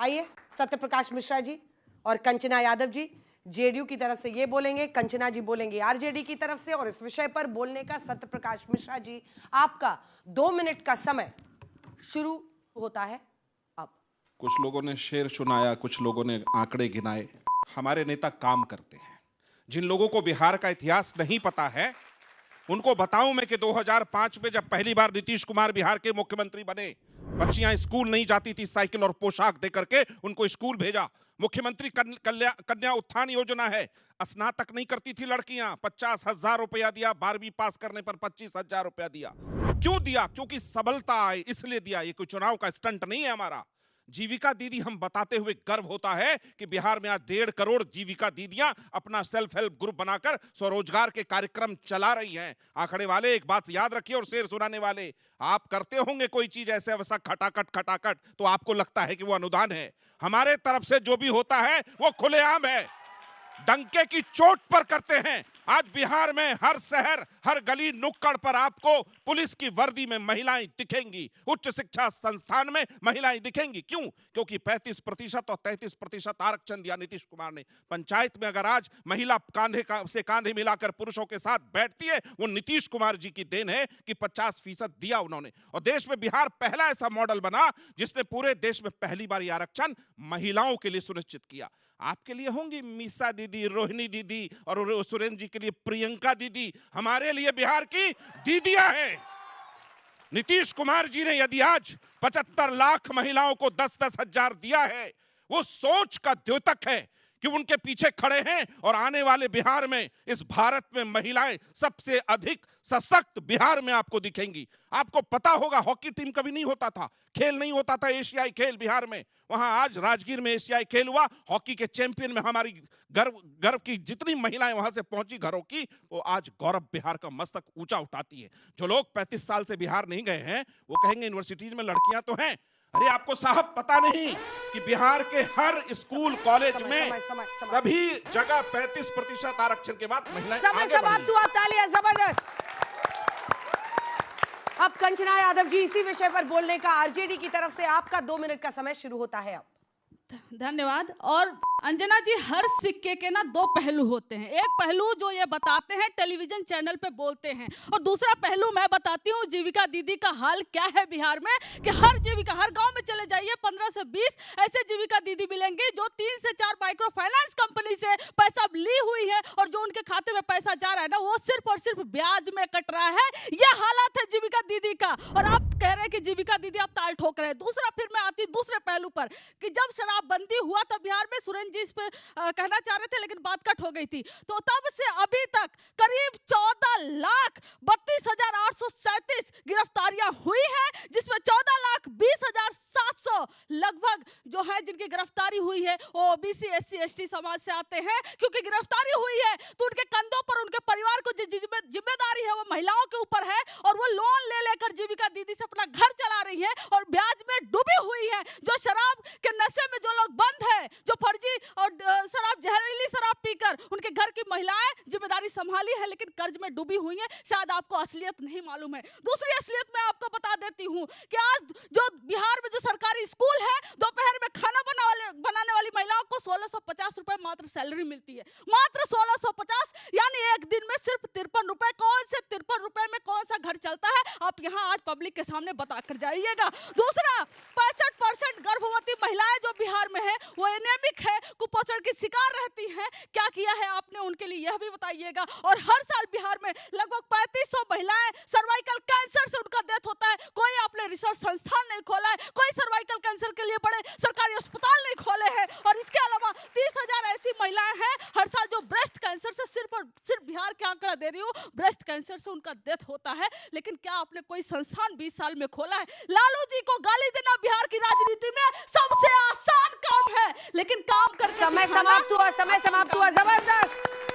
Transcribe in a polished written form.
आइए सत्य प्रकाश मिश्रा जी और कंचना यादव जी जेडीयू की तरफ से ये बोलेंगे, कंचना जी बोलेंगे आरजेडी की तरफ से। और इस विषय पर बोलने का सत्य प्रकाश मिश्रा जी आपका 2 मिनट का समय शुरू होता है अब। कुछ लोगों ने शेर सुनाया, कुछ लोगों ने आंकड़े गिनाए। हमारे नेता काम करते हैं। जिन लोगों को बिहार का इतिहास नहीं पता है उनको बताऊं मैं कि 2005 में जब पहली बार नीतीश कुमार बिहार के मुख्यमंत्री बने, बच्चियां स्कूल नहीं जाती थी, साइकिल और पोशाक दे करके उनको स्कूल भेजा। मुख्यमंत्री कन्या उत्थान योजना है, स्नातक नहीं करती थी लड़कियां, 50,000 रुपया दिया, 12वीं पास करने पर 25,000 रुपया दिया। क्यों दिया? क्योंकि सबलता आए इसलिए दिया। ये कोई चुनाव का स्टंट नहीं है हमारा। जीविका दीदी हम बताते हुए गर्व होता है कि बिहार में आज 1.5 करोड़ जीविका दीदियां अपना सेल्फ हेल्प ग्रुप बनाकर स्वरोजगार के कार्यक्रम चला रही हैं। आंकड़े वाले एक बात याद रखिए, और शेर सुनाने वाले, आप करते होंगे कोई चीज ऐसे वैसा खटाखट तो आपको लगता है कि वो अनुदान है। हमारे तरफ से जो भी होता है वो खुलेआम है, डंके की चोट पर करते हैं। आज बिहार में हर शहर, हर गली नुक्कड़ पर आपको पुलिस की वर्दी में महिलाएं दिखेंगी, उच्च शिक्षा संस्थान में महिलाएं दिखेंगी। क्यों? क्योंकि 35% और 33% आरक्षण दिया नीतीश कुमार ने। पंचायत में अगर आज महिला कांधे से कांधे मिलाकर पुरुषों के साथ बैठती है, वो नीतीश कुमार जी की देन है कि 50% दिया उन्होंने। और देश में बिहार पहला ऐसा मॉडल बना जिसने पूरे देश में पहली बार ये आरक्षण महिलाओं के लिए सुनिश्चित किया। आपके लिए होंगी मीसा दीदी, रोहिणी दीदी, और सुरेंद्र जी के लिए प्रियंका दीदी। हमारे लिए बिहार की दीदियां हैं। नीतीश कुमार जी ने यदि आज 75 लाख महिलाओं को 10-10 हजार दिया है, वो सोच का द्योतक है कि उनके पीछे खड़े हैं। और आने वाले बिहार में, इस भारत में महिलाएं सबसे अधिक सशक्त बिहार में आपको दिखेंगी। आपको पता होगा हॉकी टीम कभी नहीं होता था, खेल नहीं होता था, एशियाई खेल बिहार में। वहां आज राजगीर में एशियाई खेल हुआ, हॉकी के चैंपियन में हमारी गर्व की जितनी महिलाएं वहां से पहुंची घरों की, वो आज गौरव बिहार का मस्तक ऊंचा उठाती है। जो लोग 35 साल से बिहार नहीं गए हैं वो कहेंगे यूनिवर्सिटीज में लड़कियां तो हैं। अरे आपको साहब पता नहीं कि बिहार के हर स्कूल कॉलेज में सभी जगह 35% आरक्षण के बाद महिलाएं आगे बढ़ी हैं। तालियां जबरदस्त। अब कंचना यादव जी इसी विषय पर बोलने का आरजेडी की तरफ से आपका 2 मिनट का समय शुरू होता है अब। धन्यवाद। और अंजना जी, हर सिक्के के ना 2 पहलू होते हैं। एक पहलू जो ये बताते हैं, टेलीविजन चैनल पे बोलते हैं, और दूसरा पहलू मैं बताती हूँ जीविका दीदी का हाल क्या है बिहार में। कि हर जीविका, हर गांव में चले जाइए, 15 से 20 ऐसे जीविका दीदी मिलेंगे जो 3 से 4 माइक्रो फाइनेंस कंपनी से पैसा ली हुई है, और जो उनके खाते में पैसा जा रहा है ना, वो सिर्फ और सिर्फ ब्याज में कट रहा है। ये हालात है जीविका दीदी का, और आप कह रहे हैं कि जीविका दीदी आप ताल ठोक रहे हैं। दूसरा, फिर मैं आती दूसरे पहलू पर कि जब शराबबंदी हुआ था बिहार में, सुरेंद्र जी इस पे कहना चाह रहे थे लेकिन बात कट हो गई थी, तो तब से अभी तक करीब 14,32,837 गिरफ्तारियां हुई हैं, जिसमें 14,20,700 लगभग जो है जिनकी गिरफ्तारी हुई है वो ओबीसी, एससी, एसटी समाज से आते हैं। क्योंकि गिरफ्तारी हुई है तो उनके कंधों पर, उनके परिवार को जिम्मेदारी है वो महिलाओं के ऊपर है, और वो लोन ले लेकर जीविका दीदी से अपना घर चला रही है और ब्याज में डूबी हुई है। जो शराब के नशे में जो लोग बंद है, जो फर्जी और शराब, जहरीली शराब पीकर उनके घर की महिलाएं जिम्मेदारी संभाली है लेकिन कर्ज में डूबी हुई हैं। शायद आपको असलियत नहीं मालूम है। दूसरी असलियत मैं आपको बता देती हूं कि आज जो बिहार में जो सरकारी स्कूल है, दोपहर में खाना बनाने वाली महिलाओं को 1650 रुपए मात्र सैलरी मिलती है। मात्र 1650, यानी एक दिन में सिर्फ 53 रुपए। कौन से 53 रुपए में कौन सा घर चलता है? आप यहाँ आज पब्लिक के सामने बता कर जाइएगा। दूसरा, 65% गर्भवती महिलाएं जो बिहार में है वो एनेमिक है, कुपोषण की शिकार रहती हैं। क्या किया है आपने उनके लिए, यह भी बताइएगा। और हर साल बिहार में लगभग 3500 महिलाएं सर्वाइकल कैंसर से उनका डेथ होता है। कोई आपने रिसर्च संस्थान नहीं खोला है, कोई सर्वाइकल कैंसर के लिए बड़े सरकारी अस्पताल नहीं खोले हैं। और इसके अलावा 30,000 ऐसी महिलाएं हैं हर साल जो ब्रेस्ट कैंसर से, सिर्फ और सिर्फ बिहार के आंकड़ा दे रही हूँ, ब्रेस्ट कैंसर से उनका डेथ होता है। लेकिन क्या आपने कोई संस्थान 20 साल में खोला है? लालू जी को गाली देना बिहार की राजनीति में सबसे आसान काम है, लेकिन काम करके समय समाप्त हुआ, समय समाप्त हुआ। जबरदस्त।